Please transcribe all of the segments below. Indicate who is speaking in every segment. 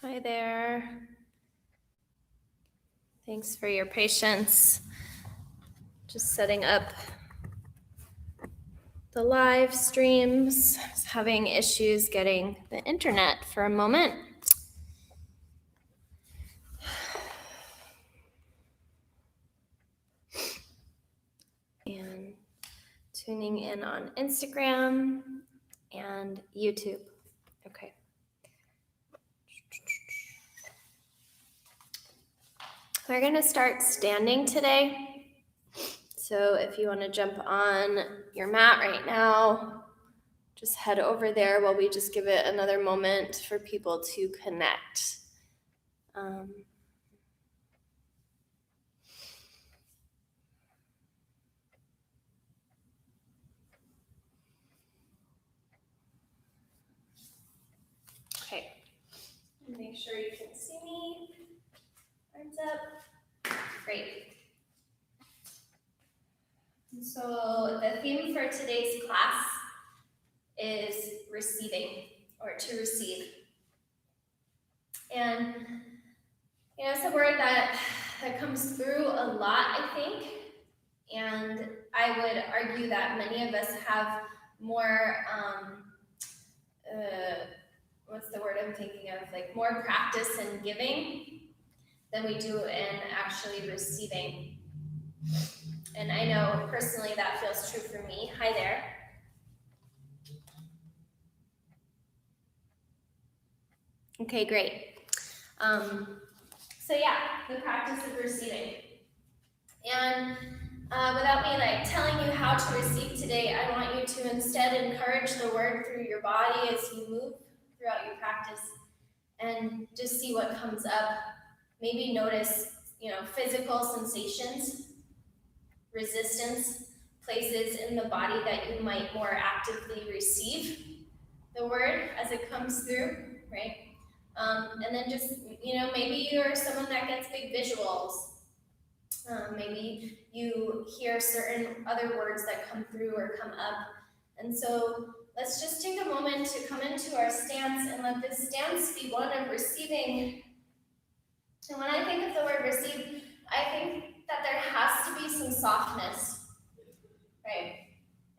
Speaker 1: Hi there. Thanks for your patience. Just setting up the live streams. I was having issues getting the internet for a moment. And tuning in on Instagram and YouTube. Okay. We're going to start standing today. So if you want to jump on your mat right now, just head over there while we just give it another moment for people to connect. Okay, make sure you can see me. Arms up. Great. So the theme for today's class is receiving, or to receive. And it's a word that comes through a lot, I think. And I would argue that many of us have more, what's the word I'm thinking of? Like more practice in giving than we do in actually receiving. And I know personally that feels true for me. Hi there. Okay, great. So yeah, the practice of receiving. And without me telling you how to receive today, I want you to instead encourage the word through your body as you move throughout your practice and just see what comes up. Maybe notice, physical sensations, resistance, places in the body that you might more actively receive the word as it comes through, right? And then just, maybe you're someone that gets big visuals. Maybe you hear certain other words that come through or come up. And so let's just take a moment to come into our stance and let this stance be one of receiving. And when I think of the word receive, I think that there has to be some softness, right?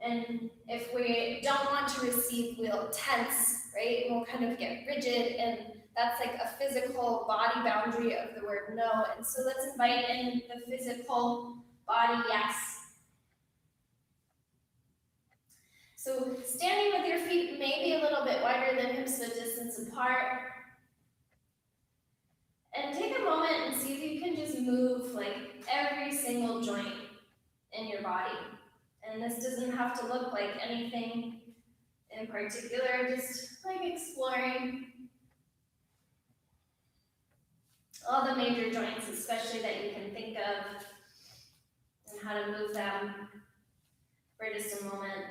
Speaker 1: And if we don't want to receive, we'll tense, right? And we'll kind of get rigid, and that's like a physical body boundary of the word no. And so let's invite in the physical body yes. So standing with your feet maybe a little bit wider than hips width distance apart. And take a moment and see if you can just move like every single joint in your body. And this doesn't have to look like anything in particular, just like exploring all the major joints, especially that you can think of, and how to move them for just a moment.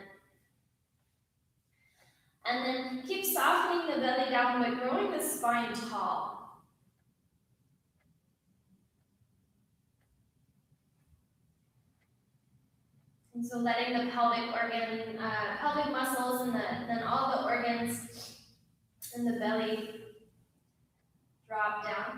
Speaker 1: And then keep softening the belly down, but growing the spine tall. And so letting the pelvic muscles, and then all the organs in the belly drop down.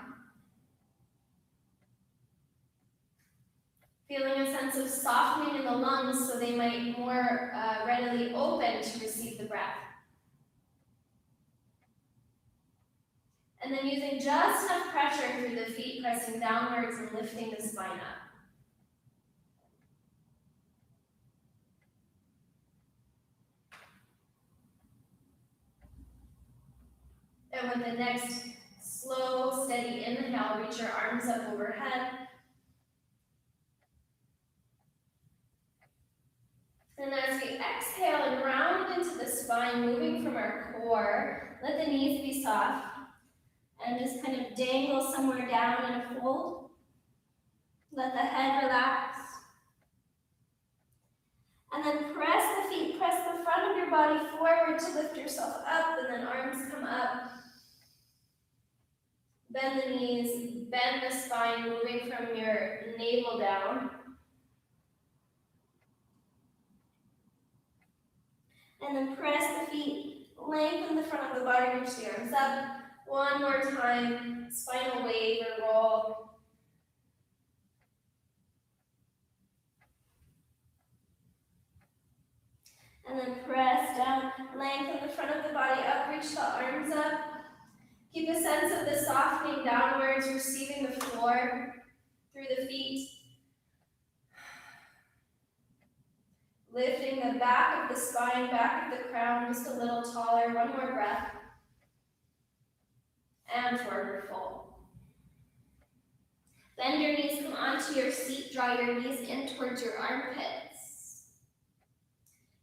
Speaker 1: Feeling a sense of softening in the lungs so they might more readily open to receive the breath. And then using just enough pressure through the feet, pressing downwards and lifting the spine up. And with the next slow, steady inhale, reach your arms up overhead. And as we exhale and round into the spine, moving from our core, let the knees be soft and just kind of dangle somewhere down in a fold. Let the head relax. And then press the feet, press the front of your body forward to lift yourself up, and then arms come up. Bend the knees, bend the spine, moving from your navel down. And then press the feet, lengthen the front of the body, reach the arms up, One more time, spinal wave or roll. And then press down, lengthen the front of the body up, reach the arms up. Keep a sense of the softening downwards, receiving the floor through the feet. Lifting the back of the spine, back of the crown, just a little taller. One more breath. And forward fold. Bend your knees, come onto your seat, draw your knees in towards your armpits.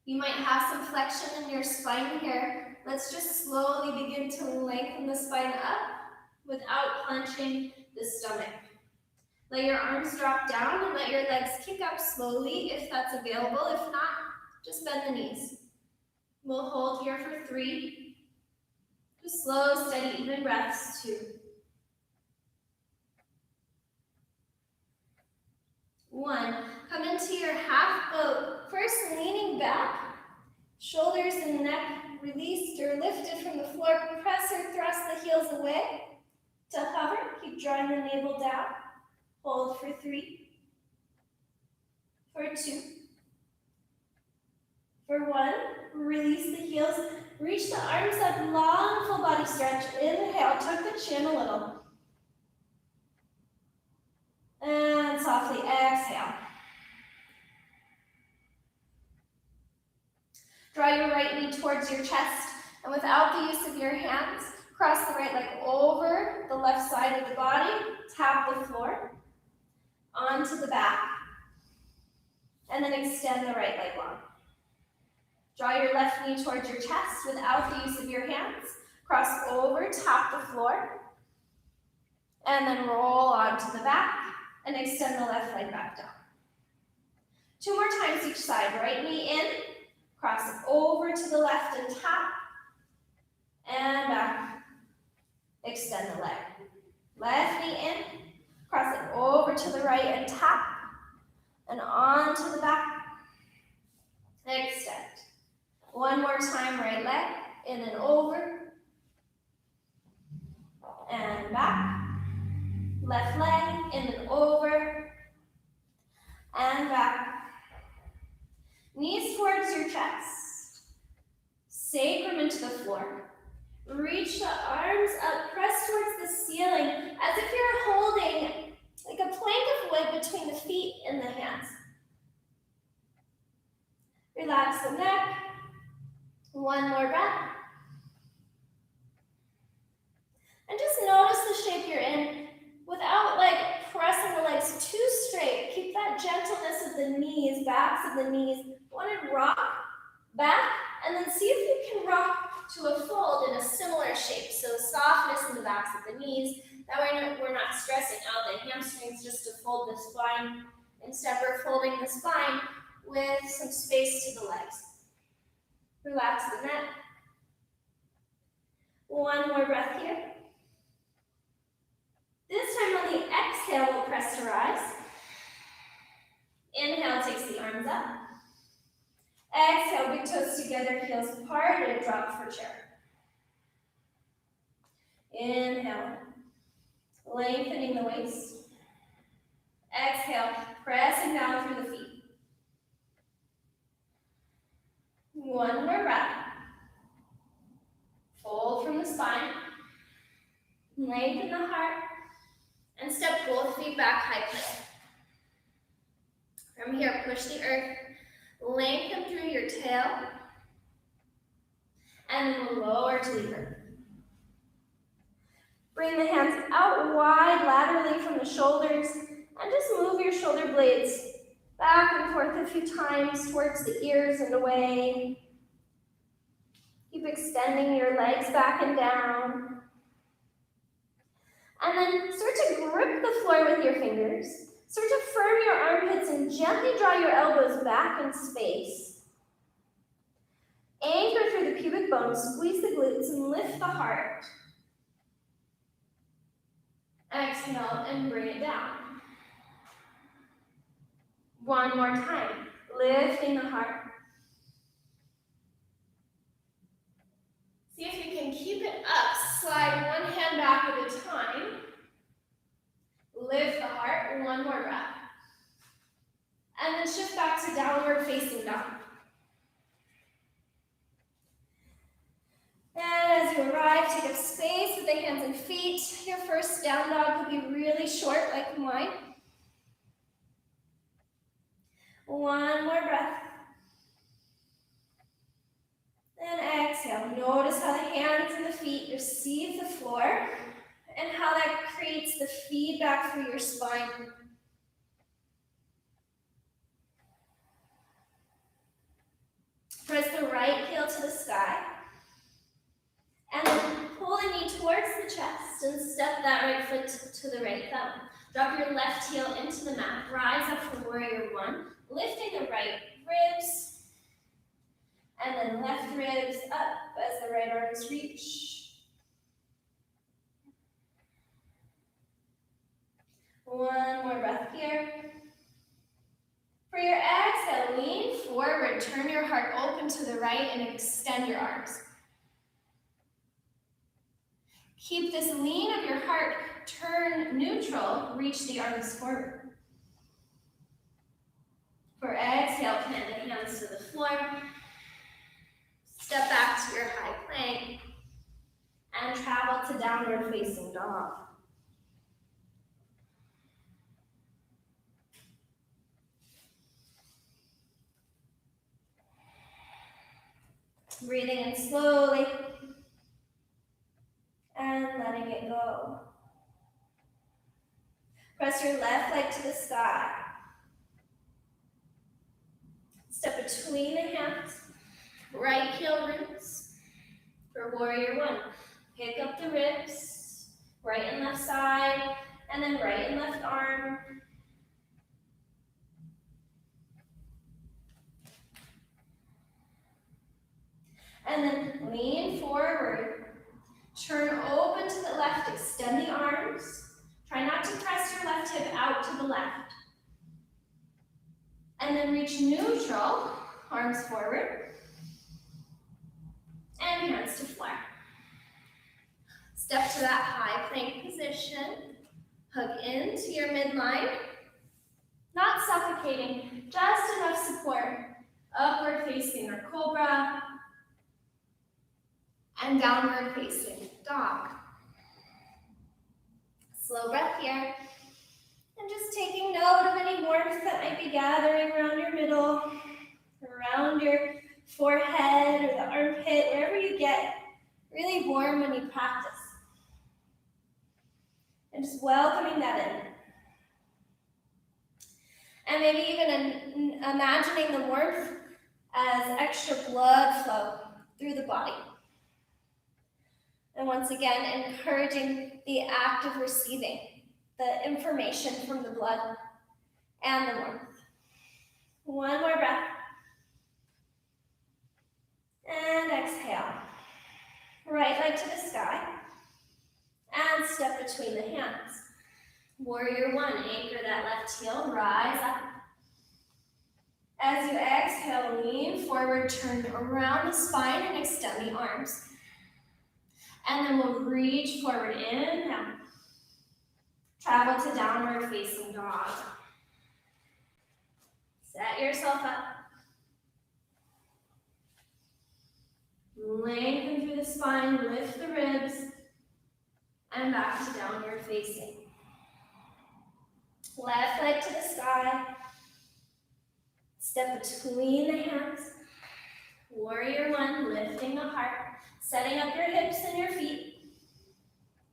Speaker 1: You might have some flexion in your spine here. Let's just slowly begin to lengthen the spine up without clenching the stomach. Let your arms drop down and let your legs kick up slowly if that's available. If not, just bend the knees. We'll hold here for 3. Just slow, steady, even breaths. 2. 1. Come into your half boat. First, leaning back, shoulders and neck released or lifted from the floor. Press or thrust the heels away. To hover, keep drawing the navel down. Hold for 3. For 2. For 1, release the heels. Reach the arms up, long full body stretch. Inhale, tuck the chin a little. And softly exhale. Draw your right knee towards your chest, and without the use of your hands, cross the right leg over the left side of the body, tap the floor, onto the back, and then extend the right leg long. Draw your left knee towards your chest without the use of your hands, cross over, tap the floor, and then roll onto the back, and extend the left leg back down. 2 more times each side. Right knee in, cross over to the left and tap, and back. Extend the leg. Left knee in, cross it over to the right and tap, and on to the back. Extend. 1 more time, right leg, in and over, and back. Left leg, in and over, and back. Knees towards your chest. Sacrum into the floor. Reach the arms up, press towards the ceiling, as if you're holding like a plank of wood between the feet and the hands. Relax the neck. 1 more breath. And just notice the shape you're in without pressing the legs too straight. Keep that gentleness of the knees, backs of the knees. Want to rock back, and then see if you can rock to a fold in a similar shape. So softness in the backs of the knees. That way we're not stressing out the hamstrings just to fold the spine. Instead, we're folding the spine with some space to the legs. Relax the neck. 1 more breath here. This time on the exhale, we'll press to rise. Inhale takes the arms up. Exhale, big toes together, heels apart, and drop for chair. Inhale, lengthening the waist. Exhale, pressing down through the feet. 1 more breath. Fold from the spine. Lengthen the heart. And step both feet back, high plank. From here, push the earth. Lengthen through your tail. And then we'll lower to the earth. Bring the hands out wide laterally from the shoulders. And just move your shoulder blades back and forth a few times towards the ears and away. Keep extending your legs back and down. And then start to grip the floor with your fingers. Start to firm your armpits and gently draw your elbows back in space. Anchor through the pubic bone, squeeze the glutes, and lift the heart. Exhale and bring it down. 1 more time, lifting the heart. See if you can keep it up. Slide one hand back at a time. Lift the heart, one more breath. And then shift back to downward facing dog. And as you arrive, take up space with the hands and feet. Your first down dog could be really short like mine. One more breath. And exhale. Notice how the hands and the feet receive the floor and how that creates the feedback through your spine. Press the right heel to the sky. And then pull the knee towards the chest and step that right foot to the right thumb. Drop your left heel into the mat. Rise up for warrior one, lifting the right ribs. And then left ribs up as the right arms reach. One more breath here. For your exhale, lean forward. Turn your heart open to the right and extend your arms. Keep this lean of your heart. Turn neutral. Reach the arms forward. For exhale, plant the hands to the floor. Step back to your high plank and travel to downward facing dog. Breathing in slowly and letting it go. Press your left leg to the sky. Step between the hands. Right heel roots for warrior one. Pick up the ribs, right and left side, and then right and left arm. And then lean forward. Turn open to the left, extend the arms. Try not to press your left hip out to the left. And then reach neutral, arms forward. And hands to floor. Step to that high plank position. Hug into your midline. Not suffocating, just enough support. Upward facing or cobra. And downward facing dog. Slow breath here. And just taking note of any warmth that might be gathering around your middle, around your forehead or the armpit, wherever you get really warm when you practice. And just welcoming that in. And maybe even imagining the warmth as extra blood flow through the body. And once again, encouraging the act of receiving the information from the blood and the warmth. One more breath. And exhale. Right leg to the sky. And step between the hands. Warrior one, anchor that left heel, rise up. As you exhale, lean forward, turn around the spine and extend the arms. And then we'll reach forward, inhale. Travel to downward facing dog. Set yourself up. Lengthen through the spine, lift the ribs, and back to downward facing. Left leg to the sky. Step between the hands. Warrior one, lifting the heart. Setting up your hips and your feet.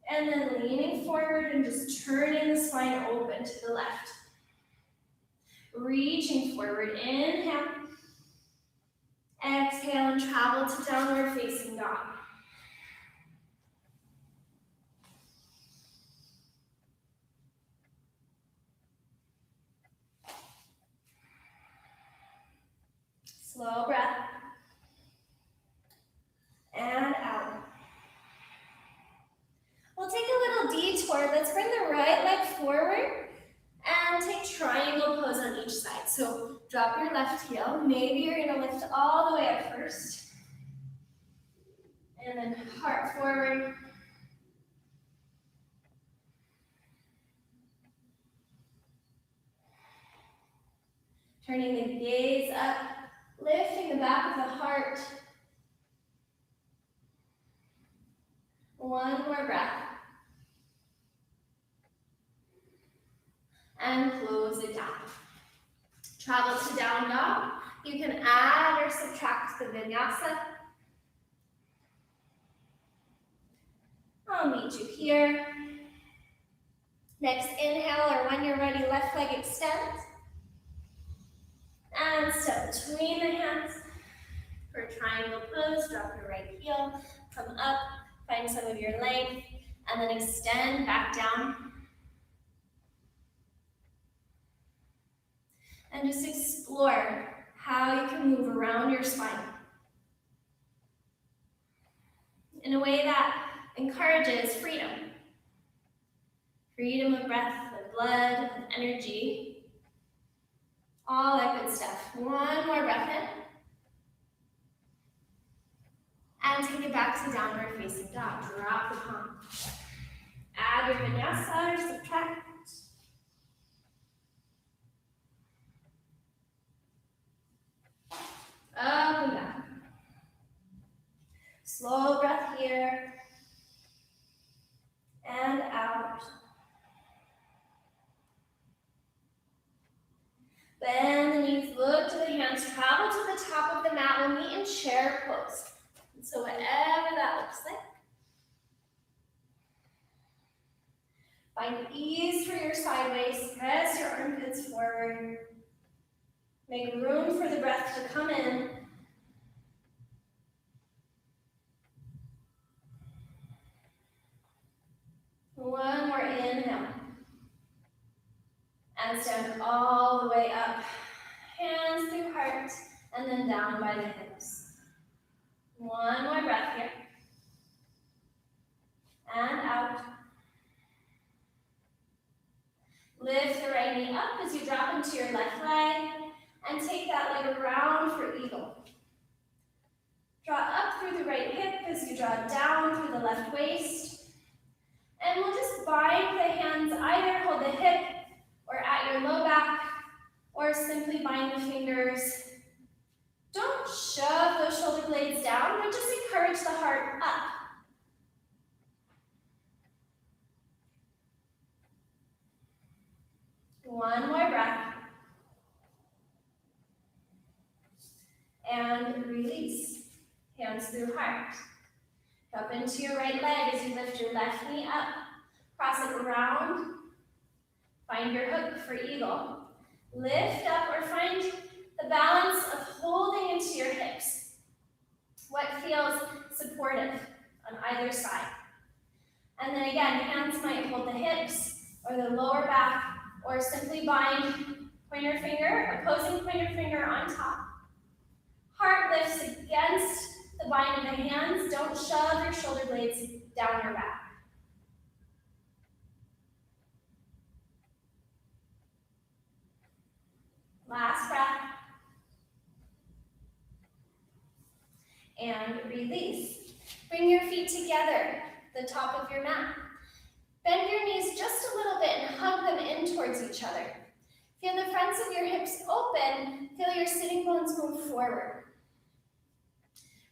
Speaker 1: And then leaning forward and just turning the spine open to the left. Reaching forward, inhale. Exhale and travel to downward facing dog. Slow breath. And out. We'll take a little detour. Let's bring the right leg forward and take triangle pose on each side. So drop your left heel. Maybe you're going to lift all the way up first. And then heart forward. Turning the gaze up, lifting the back of the heart. One more breath. And close it down. Travel to down dog. You can add or subtract the vinyasa. I'll meet you here. Next inhale, or when you're ready, left leg extends. And step between the hands. For triangle pose, drop your right heel, come up, find some of your length, and then extend back down. And just explore how you can move around your spine in a way that encourages freedom. Freedom of breath, of blood, of energy, all that good stuff. One more breath in. And take it back to downward facing dog. Drop the palm. Add your vinyasa or subtract. Up and down. Slow breath here. And out. Bend the knees, look to the hands, travel to the top of the mat. We'll meet in chair pose. So whatever that looks like. Find ease for your sideways. Press your armpits forward. Make room for the breath to come in. One more inhale. And stand all the way up. Hands through heart, and then down by the hips. One more breath here. And out. Lift the right knee up as you drop into your left leg, and take that leg around for eagle. Draw up through the right hip as you draw down through the left waist. And we'll just bind the hands, either hold the hip or at your low back, or simply bind the fingers. Don't shove those shoulder blades down, but just encourage the heart up. One more breath. And release. Hands through heart. Up into your right leg as you lift your left knee up. Cross it around. Find your hook for eagle. Lift up or find the balance of holding into your hips. What feels supportive on either side. And then again, hands might hold the hips or the lower back, or simply bind pointer finger, opposing pointer finger on top. Heart lifts against the bind of the hands. Don't shove your shoulder blades down your back. Last breath. And release. Bring your feet together, the top of your mat. Bend your knees just a little bit and hug them in towards each other. Feel the fronts of your hips open. Feel your sitting bones move forward.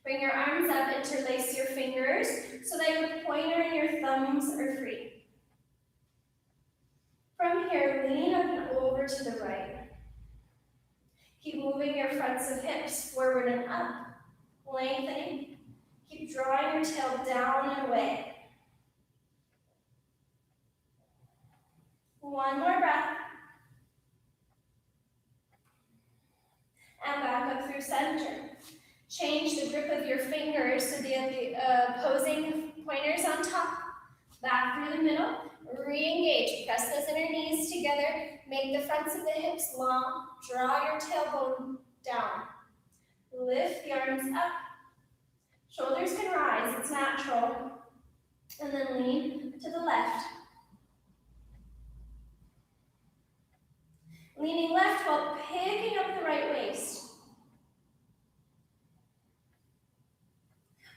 Speaker 1: Bring your arms up, interlace your fingers so that your pointer and your thumbs are free. From here, lean up and over to the right. Keep moving your fronts of hips forward and up, lengthening. Keep drawing your tail down and away. One more breath. And back up through center. Change the grip of your fingers so they have the opposing pointers on top. Back through the middle. Re-engage. Press those inner knees together. Make the fronts of the hips long. Draw your tailbone down. Lift the arms up. Shoulders can rise. It's natural. And then lean to the left. Leaning left while picking up the right waist.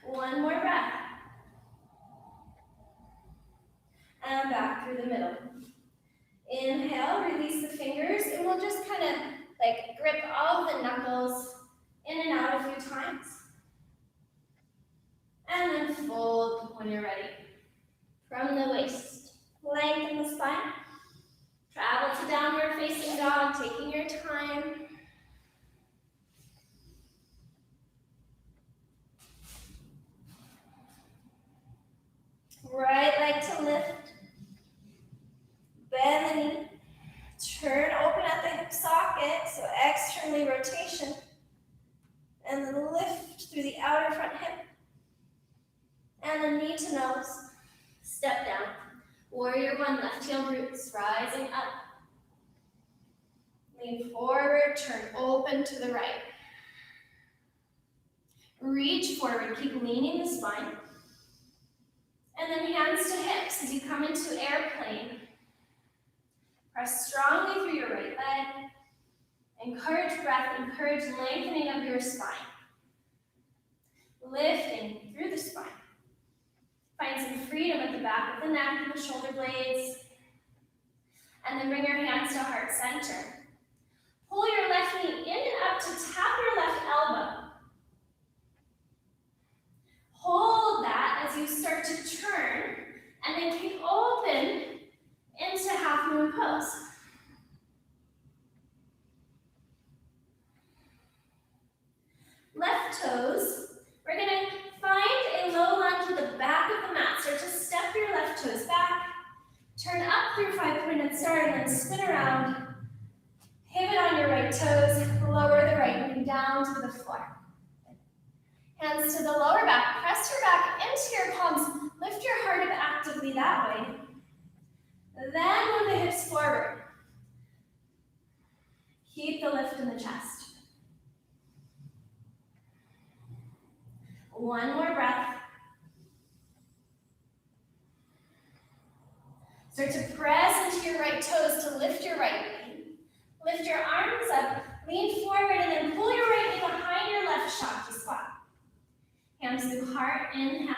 Speaker 1: One more breath. when you're ready. From the waist, lengthen the spine. Travel to downward facing dog, taking your time. Right leg to lift. Bend the knee. Turn open at the hip socket, so externally rotation. And then lift through the outer front hip. And then knee to nose. Step down. Warrior one, left heel roots, rising up. Lean forward, turn open to the right. Reach forward, keep leaning the spine. And then hands to hips as you come into airplane. Press strongly through your right leg. Encourage breath, encourage lengthening of your spine. Lifting through the spine. Find some freedom at the back of the neck and the shoulder blades. And then bring your hands to heart center. Pull your left knee in and up to tap your left elbow. Hold that as you start to turn, and then kick open into half moon pose. Left toes, we're gonna find a low lunge with the back of the mat. Start to step your left toes back, turn up through 5-pointed star, and then spin around. Pivot on your right toes, lower the right knee down to the floor. Hands to the lower back, press your back into your palms, lift your heart up actively that way. Then move the hips forward. Keep the lift in the chest. One more breath. Start to press into your right toes to lift your right knee. Lift your arms up, lean forward, and then pull your right knee behind your left Shakti squat. Hands through heart, inhale.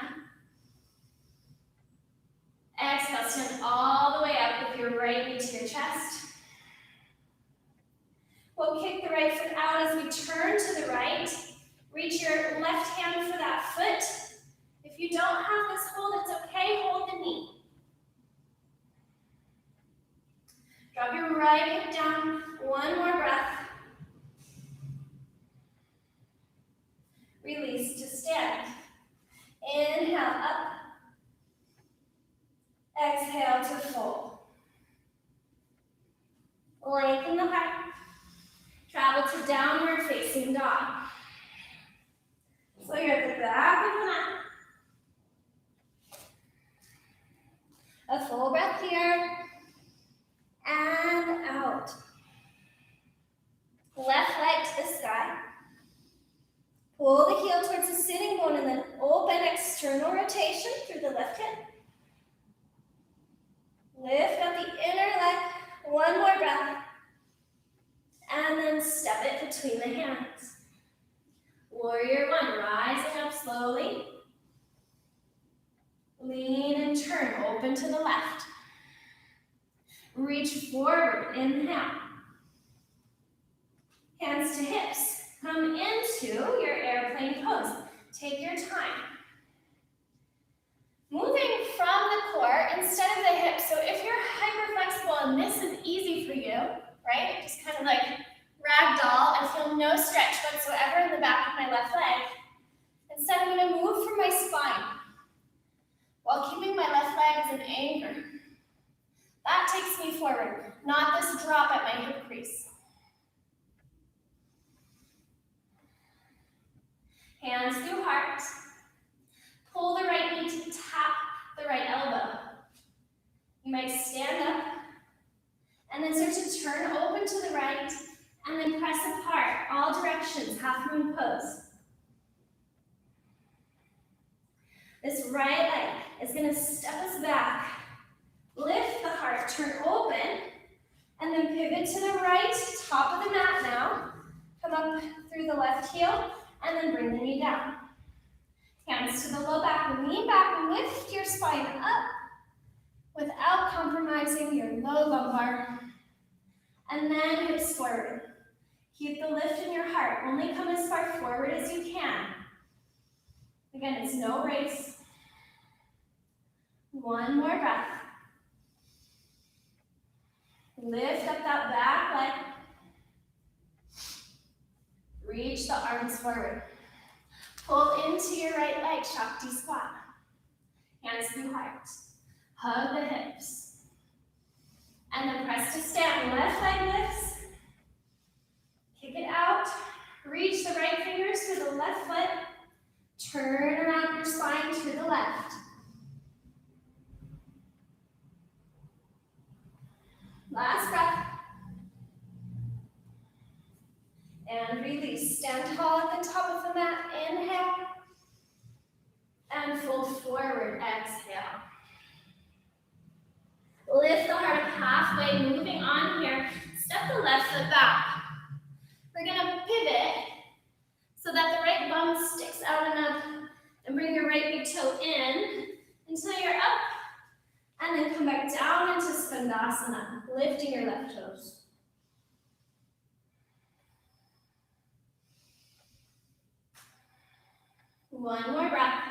Speaker 1: Exhale, stand all the way up with your right knee to your chest. We'll kick the right foot out as we turn to the right. Reach your left hand for that foot. If you don't have this hold, it's okay, hold the knee. Drop your right hip down, one more breath. Release to stand. Inhale up. Exhale to fold. Lengthen the heart. Travel to downward facing dog. So you're at the back of the mat. A full breath here. And out. Left leg to the sky. Pull the heel towards the sitting bone and then open external rotation through the left hip. Lift up the inner leg. One more breath. And then step it between the hands. Warrior one, rising up slowly. Lean and turn, open to the left. Reach forward, inhale. Hands to hips. Come into your airplane pose. Take your time. Moving from the core instead of the hips. So if you're hyper flexible and this is easy for you, right? Just kind of like ragdoll. I feel no stretch whatsoever in the back of my left leg. Instead, I'm going to move from my spine while keeping my left leg as an anchor. That takes me forward, not this drop at my hip crease. Hands through heart. Pull the right knee to tap the right elbow. You might stand up and then start to turn open to the right and then press apart, all directions, half moon pose. This right leg is going to step us back. Lift the heart, turn open, and then pivot to the right, top of the mat now. Come up through the left heel, and then bring the knee down. Hands to the low back, lean back, lift your spine up without compromising your low lumbar. And then hips forward. Keep the lift in your heart. Only come as far forward as you can. Again, it's no race. One more breath. Lift up that back leg. Reach the arms forward. Pull into your right leg, Shakti squat. Hands through heart. Hug the hips. And then press to stand. Left leg lifts. Kick it out. Reach the right fingers for the left foot. Turn around your spine to the left. Last breath. And release. Stand tall at the top of the mat. Inhale. And fold forward. Exhale. Lift the heart halfway. Moving on here. Step the left foot back. We're going to pivot so that the right bum sticks out enough and bring your right big toe in until you're up. And then come back down into Skandasana, lifting your left toes. One more breath.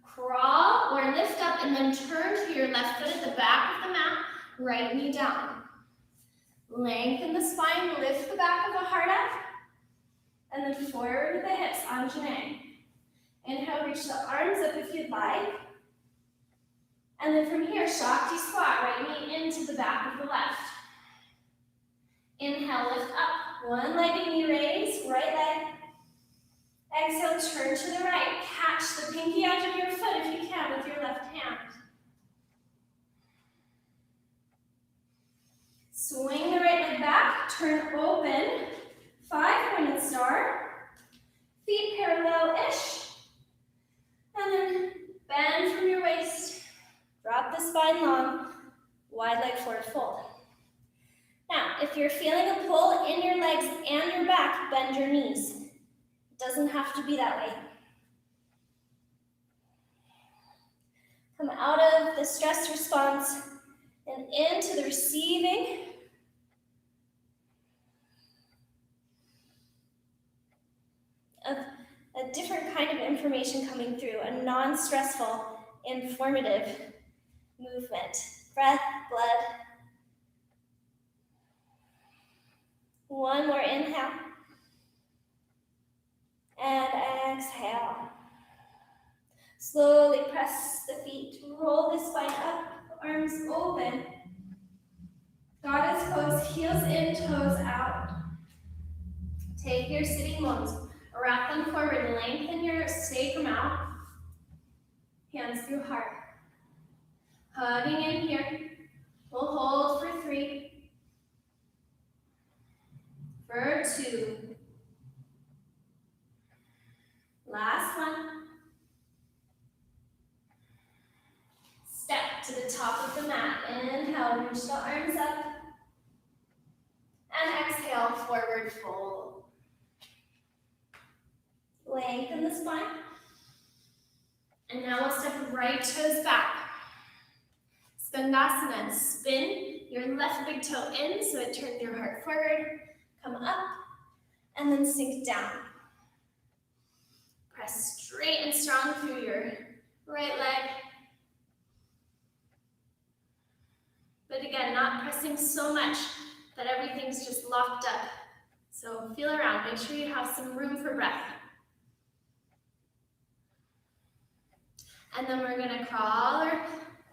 Speaker 1: Crawl or lift up and then turn to your left foot at the back of the mat, right knee down. Lengthen the spine, lift the back of the heart up, and then forward with the hips, Anjane. Inhale, reach the arms up if you'd like. And then from here, Shakti squat, right knee into the back of the left. Inhale, lift up, one leg and knee raise, right leg. Exhale, turn to the right. Catch the pinky edge of your foot if you can with your left hand. Swing the right leg back, turn open, 5-pointed star, feet parallel-ish, and then bend from your waist, drop the spine long, wide leg forward fold. Now, if you're feeling a pull in your legs and your back, bend your knees. It doesn't have to be that way. Come out of the stress response and into the receiving. Of a different kind of information coming through, a non-stressful, informative movement. Breath, blood. One more inhale. And exhale. Slowly press the feet, roll the spine up, arms open. Goddess pose, heels in, toes out. Take your sitting bones. Wrap them forward, lengthen your sacrum out. Hands through heart. Hugging in here. We'll hold for 3. For 2. Last one. Step to the top of the mat. Inhale, reach the arms up. And exhale, forward fold. Lengthen the spine. And now we'll step right toes back. Skandasana. Spin your left big toe in so it turns your heart forward. Come up and then sink down. Press straight and strong through your right leg. But again, not pressing so much that everything's just locked up. So feel around. Make sure you have some room for breath. And then we're going to crawl or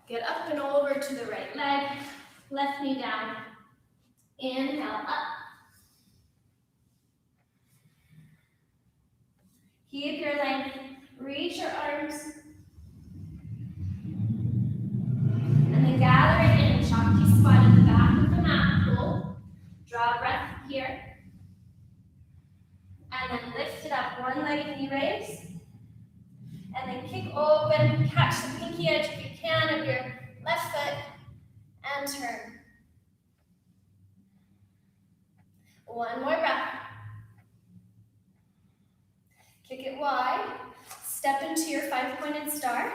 Speaker 1: get up and over to the right leg. Left knee down. Inhale, up. Keep your length. Reach your arms. And then gather it in. Shakti squat at the back of the mat. Pull. Draw a breath here. And then lift it up. One leg knee raise. And then kick open. Catch the pinky edge if you can of your left foot. And turn. One more breath. Kick it wide. Step into your 5-pointed star.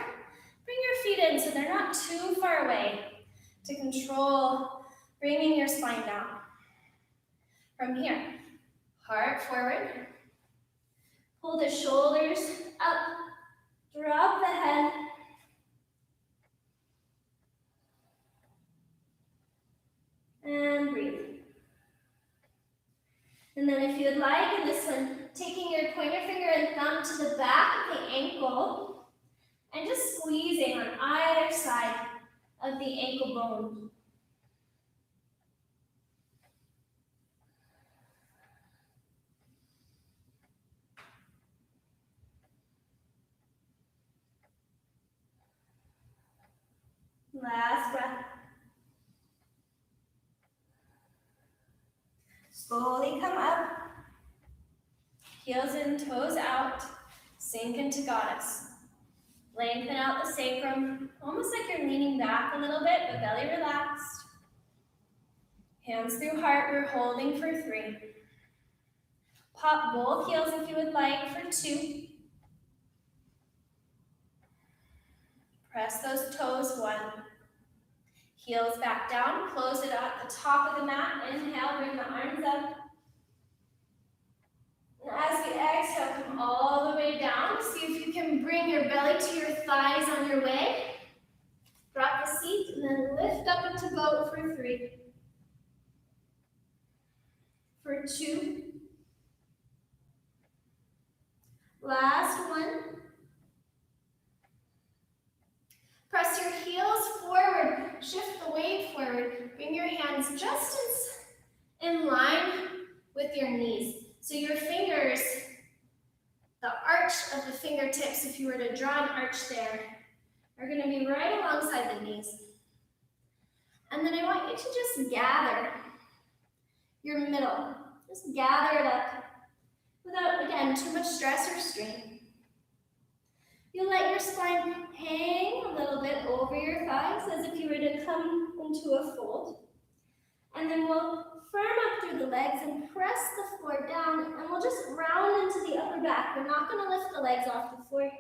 Speaker 1: Bring your feet in so they're not too far away to control bringing your spine down. From here, heart forward. Pull the shoulders up ankle and just squeezing on either side of the ankle bone. Last breath. Slowly come up. Heels in, toes out. Sink into goddess. Lengthen out the sacrum, almost like you're leaning back a little bit, but belly relaxed. Hands through heart, we're holding for 3. Pop both heels if you would like for 2. Press those toes, 1. Heels back down, close it at the top of the mat. Inhale, bring the arms up. And as you exhale, come all the way down. See if you can bring your belly to your thighs on your way. Drop the seat and then lift up into boat for 3. For 2. Last 1. Press your heels forward, shift the weight forward. Bring your hands just in line with your knees. So your fingers, the arch of the fingertips, if you were to draw an arch there, are going to be right alongside the knees. And then I want you to just gather your middle. Just gather it up without, again, too much stress or strain. You'll let your spine hang a little bit over your thighs as if you were to come into a fold. And then we'll firm up through the legs and press the floor down, and we'll just round into the upper back. We're not going to lift the legs off the floor here.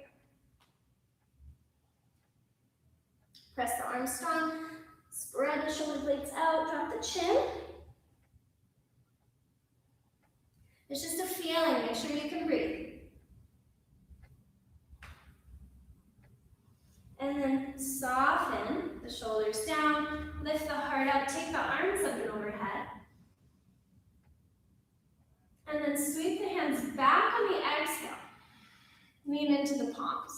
Speaker 1: Press the arms strong, spread the shoulder blades out, drop the chin. It's just a feeling, make sure you can breathe. And then soften the shoulders down, lift the heart up, take the arms up and overhead. And then sweep the hands back on the exhale. Lean into the palms.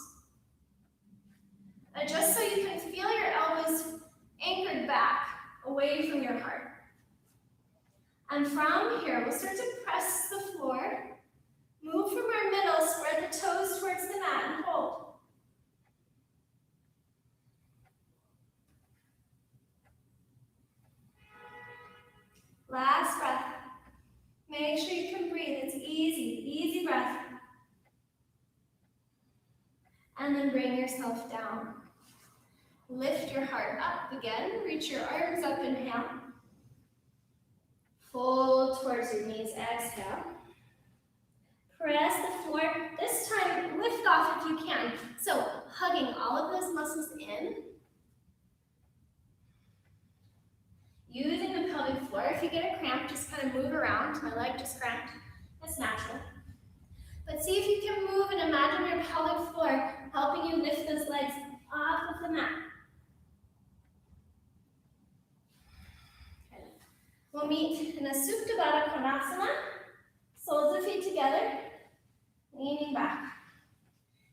Speaker 1: Adjust so you can feel your elbows anchored back, away from your heart. And from here, we'll start to press the floor. Move from our middle, spread the toes towards the mat and hold. Last breath. Make sure you can breathe. It's easy, easy breath. And then bring yourself down. Lift your heart up again. Reach your arms up, inhale. Fold towards your knees, exhale. Press the floor. This time, lift off if you can. So, hugging all of those muscles in. Using the pelvic floor. If you get a cramp, just kind of move around. My leg just cramped. That's natural. But see if you can move and imagine your pelvic floor helping you lift those legs off of the mat. Okay. We'll meet in a Supta Baddha Konasana. Soles of feet together. Leaning back.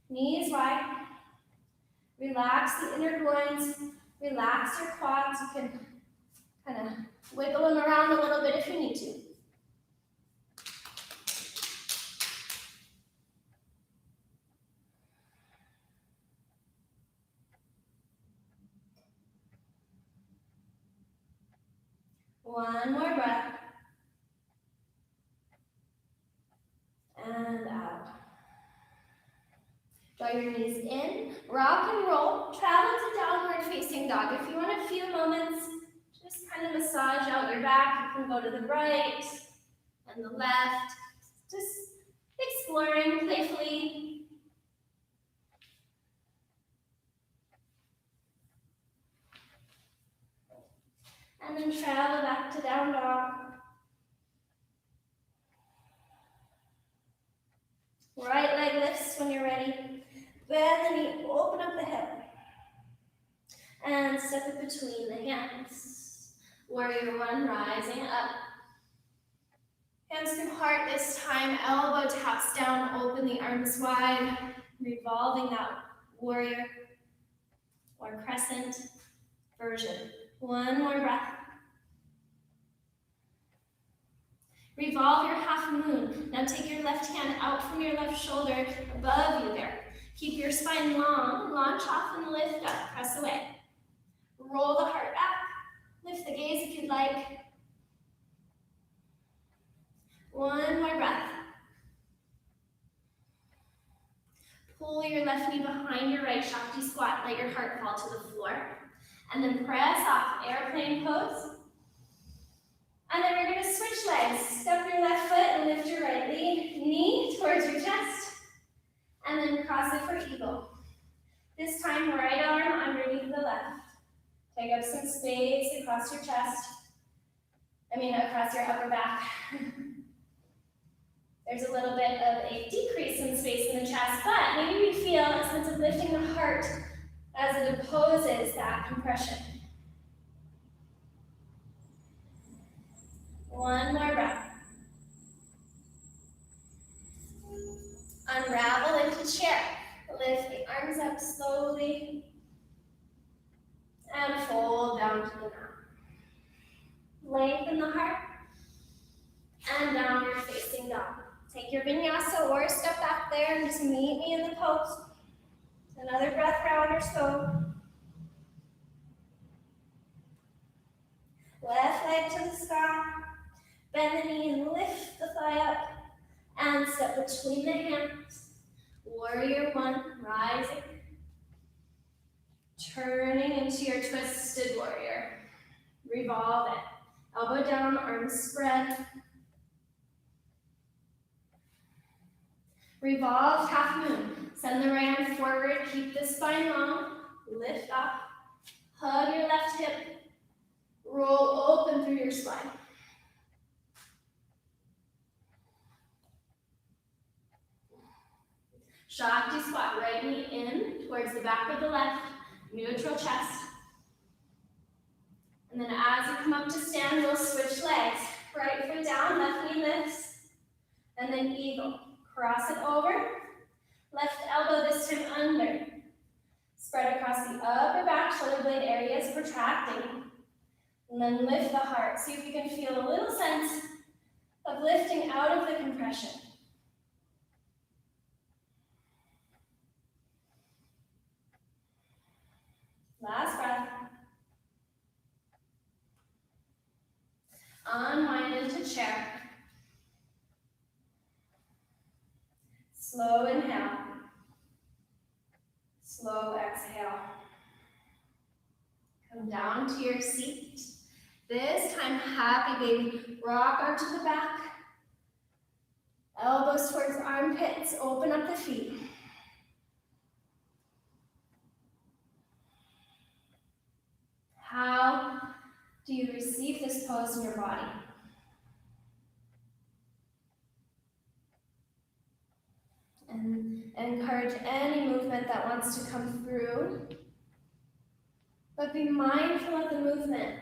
Speaker 1: Knees wide. Relax the inner groins. Relax your quads. You can kind of wiggle them around a little bit if you need to. One more breath. And out. Draw your knees in, rock and roll, travel to downward facing dog. If you want a few moments, just kind of massage out your back. You can go to the right and the left, just exploring playfully. And then travel back to down dog. Right leg lifts when you're ready. Bend the knee, open up the hip. And step it between the hands. Warrior one, rising up. Hands through heart this time, elbow taps down, open the arms wide. revolving that warrior or crescent version. One more breath. Revolve your half moon. Now take your left hand out from your left shoulder above you there. Keep your spine long, launch off and lift up, press away. Roll the heart back, lift the gaze if you'd like. One more breath. Pull your left knee behind your right, Shakti squat, let your heart fall to the floor. And then press off, airplane pose. And then we're going to switch legs. Step your left foot and lift your right knee towards your chest. And then cross it for eagle. This time, right arm underneath the left. Take up some space across your chest. Across your upper back. There's a little bit of a decrease in space in the chest, but maybe we feel a sense of lifting the heart as it opposes that compression. One more breath. Unravel into chair. Lift the arms up slowly and fold down to the mat. Lengthen the heart and down you're facing down. Take your vinyasa or step back there and just meet me in the pose. Another breath round or so. Left leg to the sky. Bend the knee and lift the thigh up. And step between the hands. Warrior one, rising. Turning into your twisted warrior. Revolve it. Elbow down, arms spread. Revolve half moon. Send the right arm forward, keep the spine long. Lift up. Hug your left hip. Roll open through your spine. Shakti squat, right knee in towards the back of the left, neutral chest. And then as you come up to stand, we'll switch legs. Right foot down, left knee lifts, and then eagle. Cross it over, left elbow this time under. Spread across the upper back, shoulder blade areas protracting. And then lift the heart. See if you can feel a little sense of lifting out of the compression. Last breath. Unwind into chair. Slow inhale. Slow exhale. Come down to your seat. This time, happy baby. Rock arm to the back. Elbows towards armpits. Open up the feet. How do you receive this pose in your body? And encourage any movement that wants to come through. But be mindful of the movement.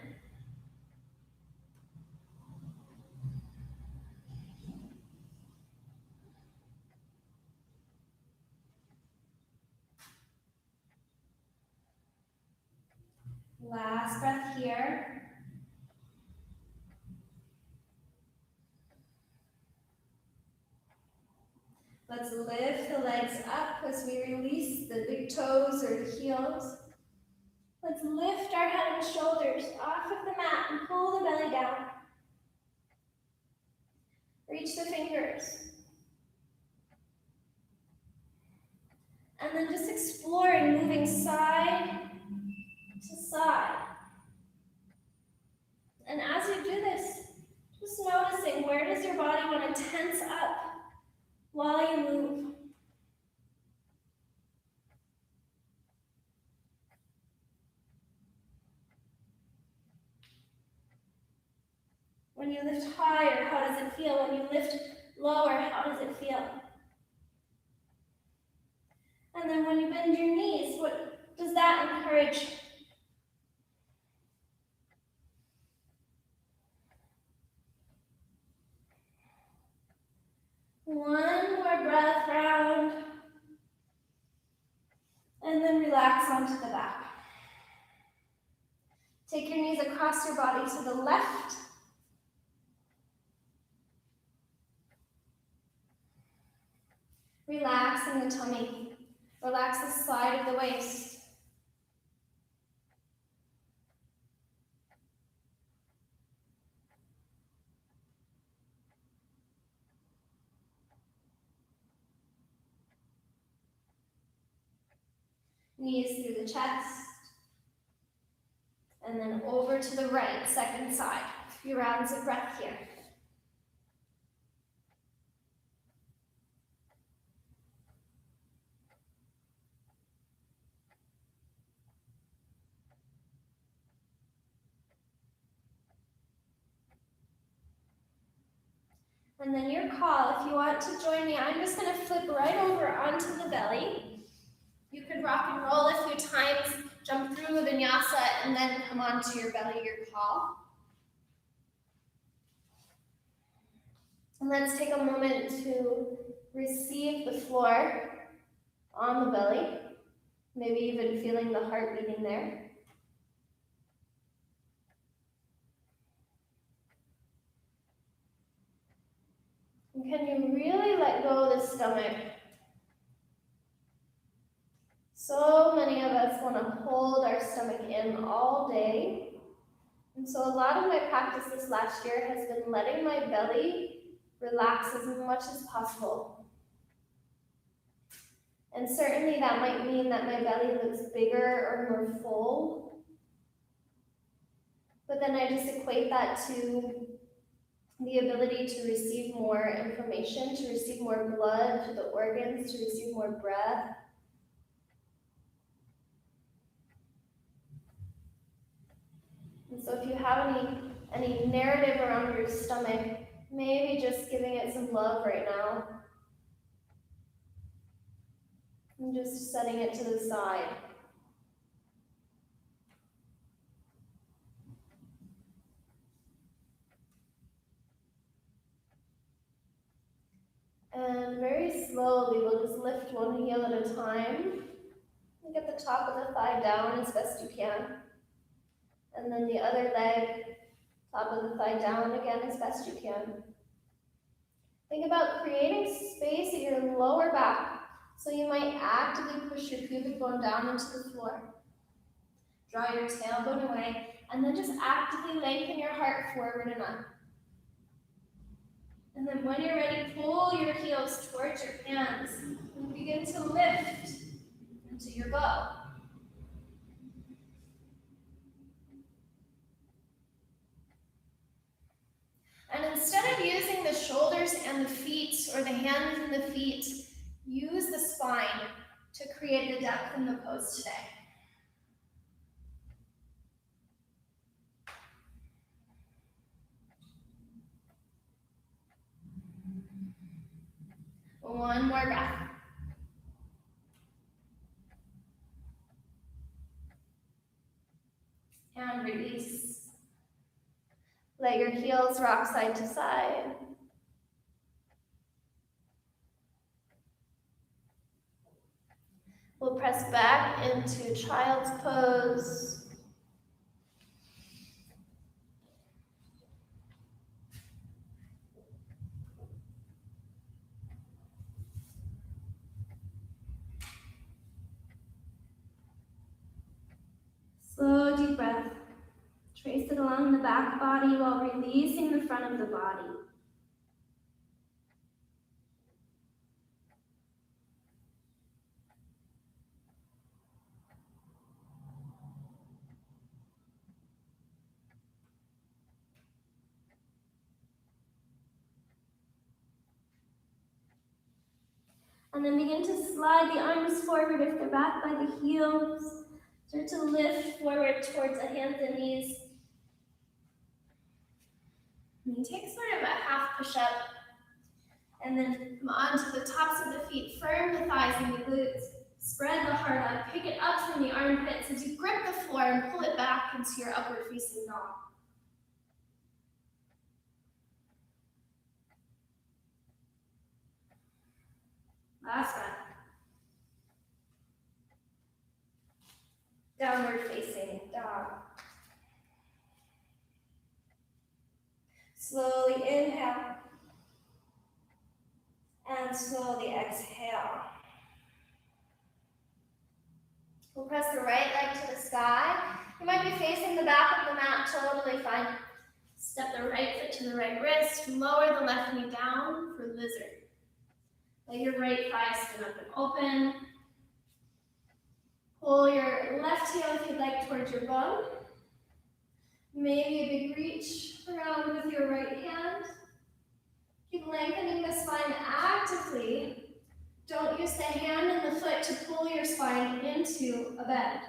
Speaker 1: Last breath here. Let's lift the legs up as we release the big toes or the heels. Let's lift our head and shoulders off of the mat and pull the belly down. Reach the fingers. And then just exploring moving side to side. And as you do this, just noticing, where does your body want to tense up while you move? When you lift higher, how does it feel? When you lift lower, how does it feel? And then when you bend your knees, what does that encourage? One more breath round. Relax onto the back. Take your knees across your body to the left. Relax in the tummy. Relax the side of the waist. Knees through the chest. And then over to the right, second side. A few rounds of breath here. And then your call, if you want to join me, I'm just going to flip right over onto the belly. You could rock and roll a few times, jump through a vinyasa, and then come onto your belly, your call. And let's take a moment to receive the floor on the belly, maybe even feeling the heart beating there. And can you really let go of the stomach? So many of us want to hold our stomach in all day. And so a lot of my practice this last year has been letting my belly relax as much as possible. And certainly that might mean that my belly looks bigger or more full. But then I just equate that to the ability to receive more information, to receive more blood to the organs, to receive more breath. And so if you have any narrative around your stomach, maybe just giving it some love right now. And just setting it to the side. And very slowly, we'll just lift one heel at a time. And get the top of the thigh down as best you can. And then the other leg, top of the thigh down again as best you can. Think about creating space at your lower back. So you might actively push your pubic bone down into the floor. Draw your tailbone away, and then just actively lengthen your heart forward and up. And then when you're ready, pull your heels towards your hands and begin to lift into your bow. And instead of using the shoulders and the feet, or the hands and the feet, use the spine to create the depth in the pose today. One more breath. And release. Let your heels rock side to side. We'll press back into child's pose. Slow, deep breath. Trace it along the back body while releasing the front of the body. And then begin to slide the arms forward if they're back by the heels. Start to lift forward towards the hands and knees. And you take sort of a half push-up. And then come onto the tops of the feet. Firm the thighs and the glutes. Spread the heart out. Pick it up from the armpits as you grip the floor and pull it back into your upward facing dog. Last one. Downward facing dog. Slowly inhale and slowly exhale. We'll press the right leg to the sky. You might be facing the back of the mat, totally fine. Step the right foot to the right wrist, lower the left knee down for lizard. Let your right thigh stand up and open. Pull your left heel if you'd like towards your bum. Maybe a big reach around with your right hand. Keep lengthening the spine actively. Don't use the hand and the foot to pull your spine into a bend.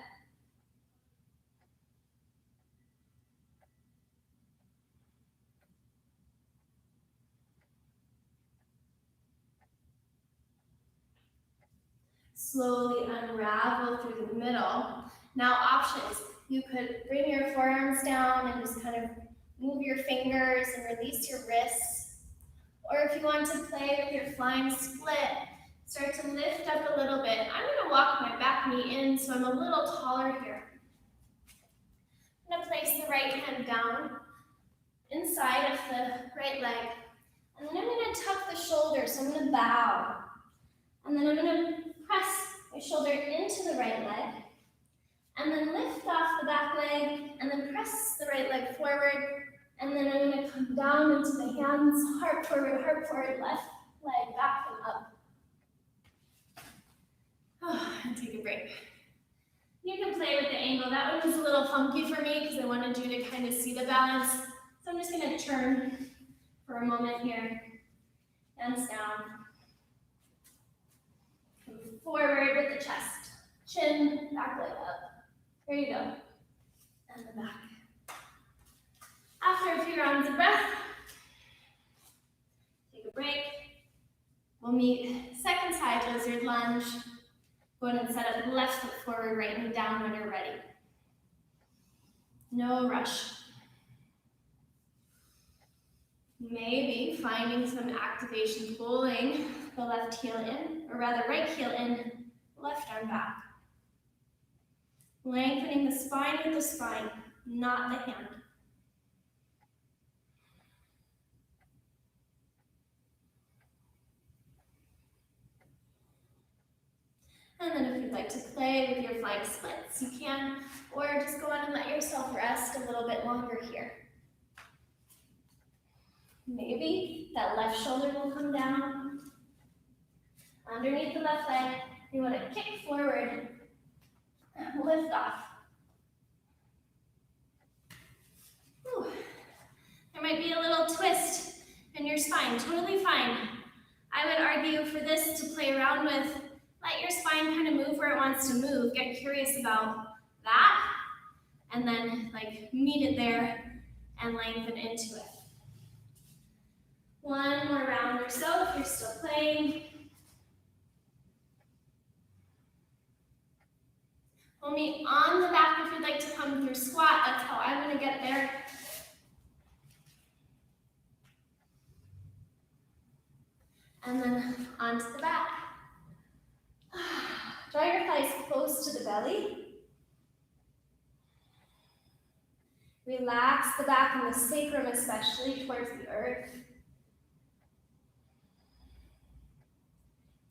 Speaker 1: Slowly unravel through the middle. Now options. You could bring your forearms down and just kind of move your fingers and release your wrists. Or if you want to play with your flying split, start to lift up a little bit. I'm going to walk my back knee in so I'm a little taller here. I'm going to place the right hand down inside of the right leg. And then I'm going to tuck the shoulder, so I'm going to bow. And then I'm going to press my shoulder into the right leg. And then lift off the back leg, and then press the right leg forward. And then I'm going to come down into the hands, heart forward, left leg back and up. And take a break. You can play with the angle. That one was a little funky for me because I wanted you to kind of see the balance. So I'm just going to turn for a moment here. Hands down. Come forward with the chest. Chin, back leg up. There you go. And the back. After a few rounds of breath, take a break. We'll meet second side lizard lunge. Go ahead and set up left foot forward, right knee down when you're ready. No rush. Maybe finding some activation, pulling the left heel in, or rather right heel in, left arm back. Lengthening the spine with the spine, not the hand. And then if you'd like to play with your flying splits, you can, or just go on and let yourself rest a little bit longer here. Maybe that left shoulder will come down. Underneath the left leg, you want to kick forward, lift off. Whew. There might be a little twist in your spine, totally fine. I would argue for this to play around with, let your spine kind of move where it wants to move. Get curious about that, and then meet it there and lengthen into it. One more round or so if you're still playing. We'll meet on the back if you'd like to come through squat. That's how I'm going to get there. And then onto the back. Draw your thighs close to the belly. Relax the back and the sacrum especially towards the earth.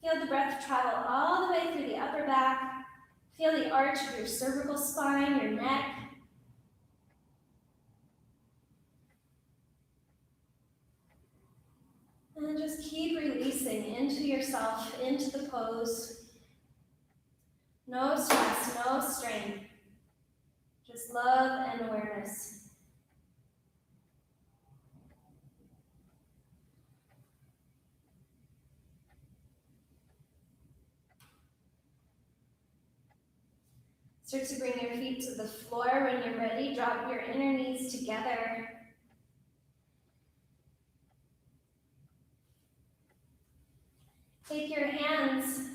Speaker 1: Feel the breath travel all the way through the upper back. Feel the arch of your cervical spine, your neck. And then just keep releasing into yourself, into the pose. No stress, no strain. Just love and awareness. Start to bring your feet to the floor when you're ready. Drop your inner knees together. Take your hands,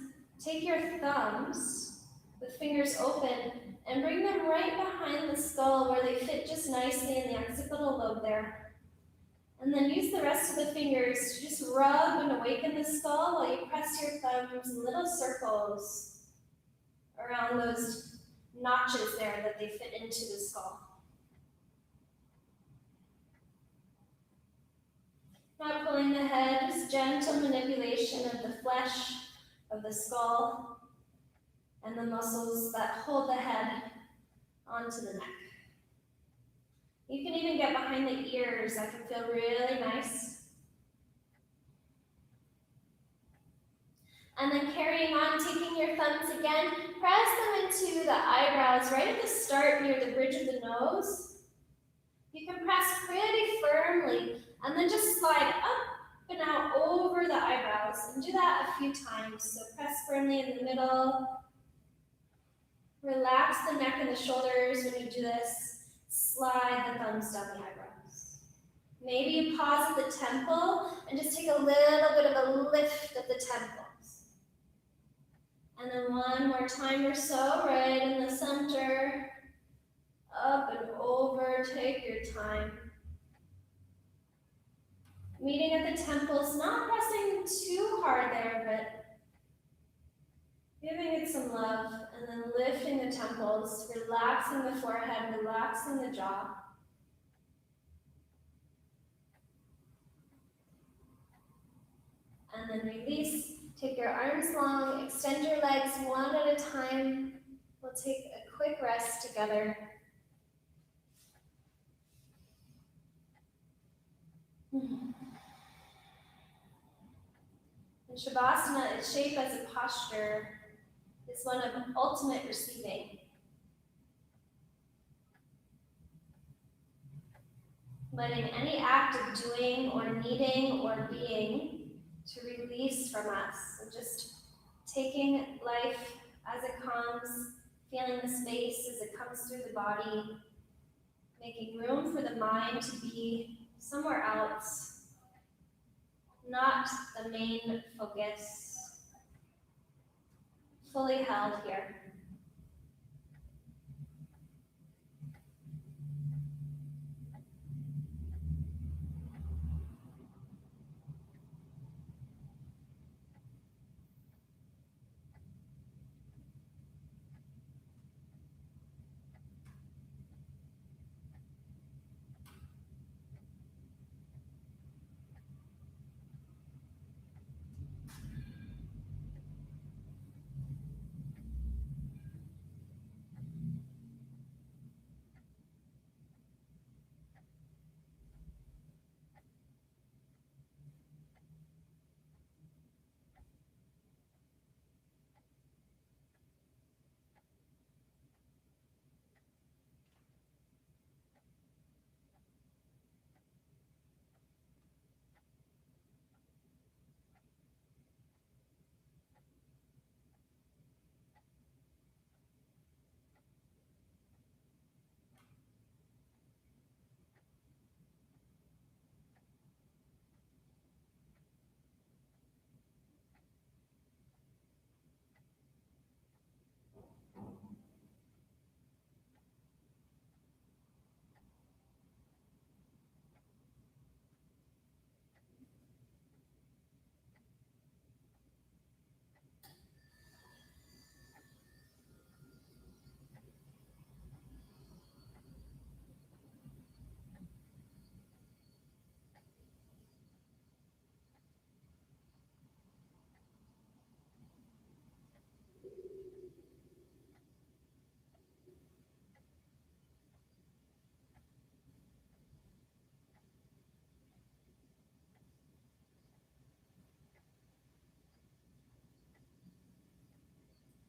Speaker 1: take your thumbs with fingers open and bring them right behind the skull where they fit just nicely in the occipital lobe there. And then use the rest of the fingers to just rub and awaken the skull while you press your thumbs in little circles around those notches there that they fit into the skull. Not pulling the head, just gentle manipulation of the flesh of the skull and the muscles that hold the head onto the neck. You can even get behind the ears. That can feel really nice. And then carrying on, taking your thumbs again, press them into the eyebrows right at the start near the bridge of the nose. You can press pretty firmly and then just slide up and out over the eyebrows, and do that a few times. So press firmly in the middle. Relax the neck and the shoulders when you do this. Slide the thumbs down the eyebrows. Maybe you pause at the temple and just take a little bit of a lift of the temples. And then one more time or so, right in the center. Up and over, take your time. Meeting at the temples, not pressing too hard there, but giving it some love, and then lifting the temples, relaxing the forehead, relaxing the jaw. And then release. Take your arms long, extend your legs one at a time. We'll take a quick rest together. And Shavasana, its shape as a posture, is one of ultimate receiving. Letting any act of doing or needing or being to release from us. And just taking life as it comes, feeling the space as it comes through the body, making room for the mind to be somewhere else, not the main focus, fully held here.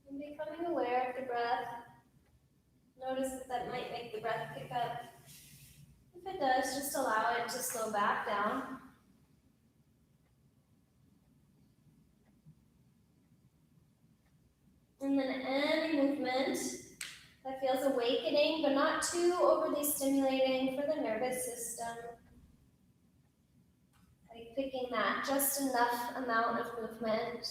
Speaker 1: And becoming aware of the breath. Notice that might make the breath pick up. If it does, just allow it to slow back down. And then any movement that feels awakening, but not too overly stimulating for the nervous system. Like picking that just enough amount of movement.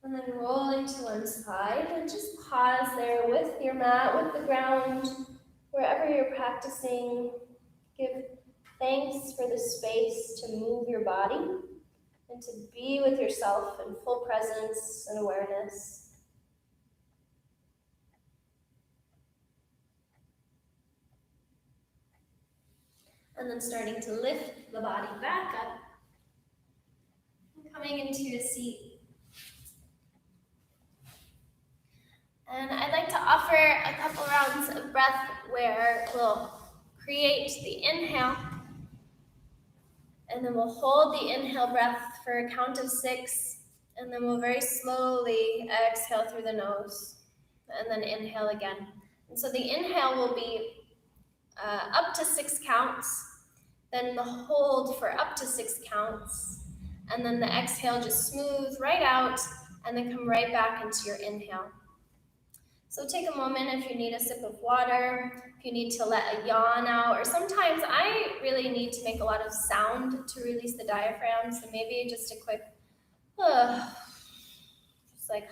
Speaker 1: And then rolling to one side, and just pause there with your mat, with the ground, wherever you're practicing. Give Thanks for the space to move your body and to be with yourself in full presence and awareness. And then starting to lift the body back up, coming into a seat. And I'd like to offer a couple rounds of breath where we'll create the inhale, and then we'll hold the inhale breath for a count of 6, and then we'll very slowly exhale through the nose, and then inhale again. And so the inhale will be up to 6 counts, then the hold for up to 6 counts, and then the exhale just smooth right out, and then come right back into your inhale. So take a moment if you need a sip of water, if you need to let a yawn out, or sometimes I really need to make a lot of sound to release the diaphragm, so maybe just a quick, just like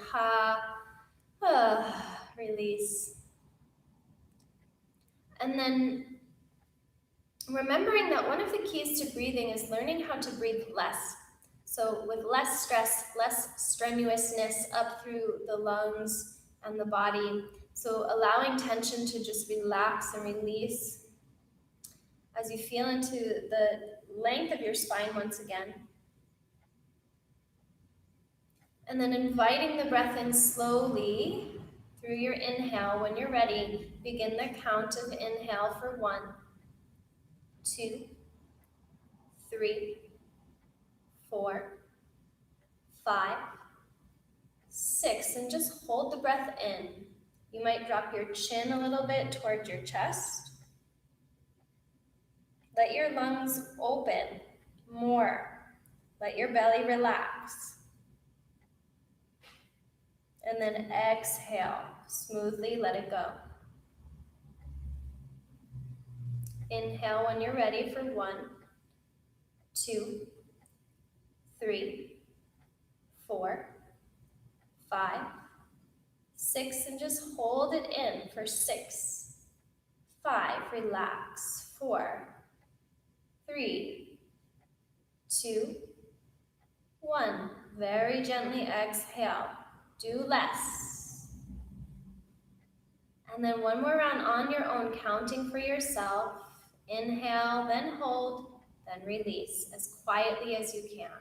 Speaker 1: release. And then remembering that one of the keys to breathing is learning how to breathe less. So with less stress, less strenuousness up through the lungs and the body. So allowing tension to just relax and release as you feel into the length of your spine once again. And then inviting the breath in slowly through your inhale. When you're ready, begin the count of inhale for 1, 2, 3, 4, 5, 6, and just hold the breath in. You might drop your chin a little bit towards your chest. Let your lungs open more. Let your belly relax. And then exhale, smoothly let it go. Inhale when you're ready for 1, 2, 3, 4, 5, 6, and just hold it in for 6, 5, relax, 4, 3, 2, 1. Very gently exhale, do less. And then one more round on your own, counting for yourself. Inhale, then hold, then release as quietly as you can.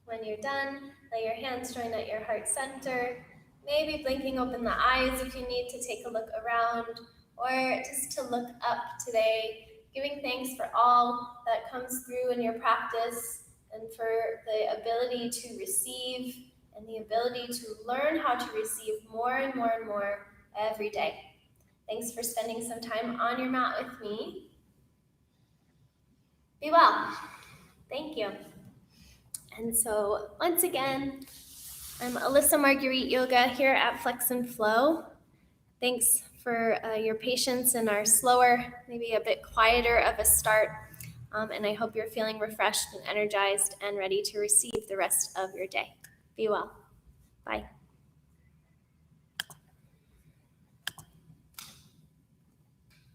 Speaker 1: When you're done, let your hands join at your heart center, maybe blinking open the eyes if you need to take a look around, or just to look up today, giving thanks for all that comes through in your practice and for the ability to receive and the ability to learn how to receive more and more and more every day. Thanks for spending some time on your mat with me. Be well. Thank you. And so once again, I'm Alissa Marguerite Yoga here at Flex and Flow. Thanks for your patience in our slower, maybe a bit quieter of a start. And I hope you're feeling refreshed and energized and ready to receive the rest of your day. Be well. Bye.